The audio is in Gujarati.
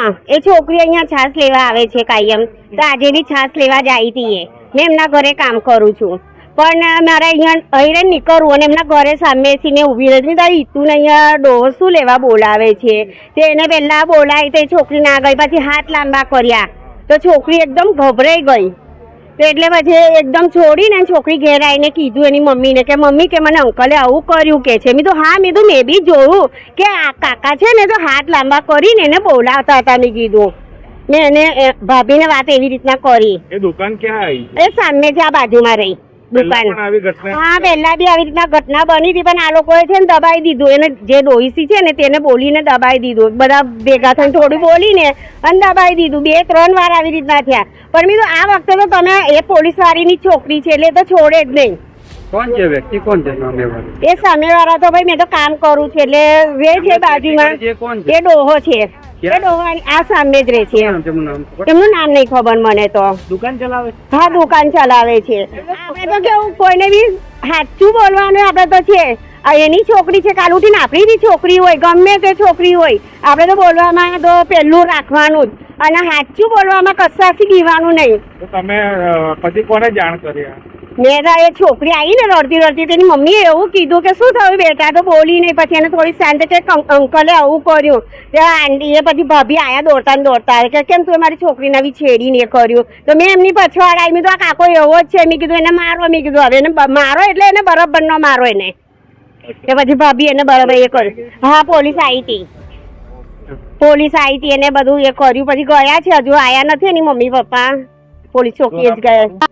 હા, એ છોકરી અહીંયા છાસ લેવા આવે છે કાયમ. તો આજે બી છાસ લેવા જ આવી હતી. મેં એમના ઘરે કામ કરું છું, પણ મારે અહીંયા અહીં નીકળવું અને એમના ઘરે સામેથી મેં ઊભી રહી તારી ઈતુને અહીંયા ડોહો શું લેવા બોલાવે છે. તે એને પહેલાં બોલાવી તો એ છોકરી ના ગઈ, પછી હાથ લાંબા કર્યા તો છોકરી એકદમ ગભરાઈ ગઈ. તો એટલે પછી એકદમ છોડીને છોકરી ઘેર આવીને કીધું એની મમ્મીને કે મમ્મી કે મને અંકલે આવું કર્યું કે છે. મેં તો હા, મેં બી જોયું કે આ કાકા છે ને તો હાથ લાંબા કરીને એને બોલાવતા હતા. મેં કીધું મેં એને ભાભીને વાત એવી રીતના કરી. એ દુકાન ક્યાં આવી? એ સામે છે, આ બાજુમાં રહી દુકાન. હા, પહેલા બી આવી રીતના ઘટના બની હતી, પણ આ લોકોએ છે ને દબાઈ દીધું. એને જે ડોહીસી છે ને તેને બોલીને દબાઈ દીધું. બધા ભેગા થઈને થોડું બોલીને અને દબાઈ દીધું. 2-3 વાર આવી રીતના થયા. પણ મેં તો આ વખતે તો તમે એ પોલીસ વાળીની છોકરી છે એટલે તો છોડે જ નહીં. કોણ છે વ્યક્તિ? કોણ છે સામેવાળો? એ સામેવાળા તો ભાઈ મેં તો કામ કરું છું એટલે રે છે બાજુમાં. એ ડોહો છે, એ ડોહો આ સામે જ રહે છે. એમનું નામ નહીં ખબર મને તો. દુકાન ચલાવે? હા, દુકાન ચલાવે છે. આપણે તો કેવું કોઈને બી સાચું બોલવાનું આપણે તો છે. એની છોકરી છે, કાલ ઉઠીને આપણી બી છોકરી હોય, ગમે તે છોકરી હોય, આપણે તો બોલવામાં તો પહેલું રાખવાનું જ. અને સાચું બોલવામાં કશાથી દીવાનું નહીં. તમે પછી કોને જાણ કરી? મેં એ છોકરી આવી ને રડતી તેની મમ્મીએ એવું કીધું કે શું થયું બેટા, તો બોલી નહીં. પછી એને થોડી શાંત કે અંકલે આવું કર્યું. આંટીએ પછી ભાભી આયા દોડતા કે કેમ તું મારી છોકરીને બી છેડીને કર્યું. તો મેં એમની પછવાડ આવી. મેં તો આ કાકો એવો જ છે. મેં કીધું એને મારો. મેં કીધું હવે એને મારો એટલે એને બરાબર નો મારો એને. કે પછી ભાભી એને બરાબર એ કર્યું. હા, પોલીસ આવી હતી એને બધું એ કર્યું. પછી ગયા છે, હજુ આયા નથી એની મમ્મી પપ્પા. પોલીસ ચોકી જ ગયા.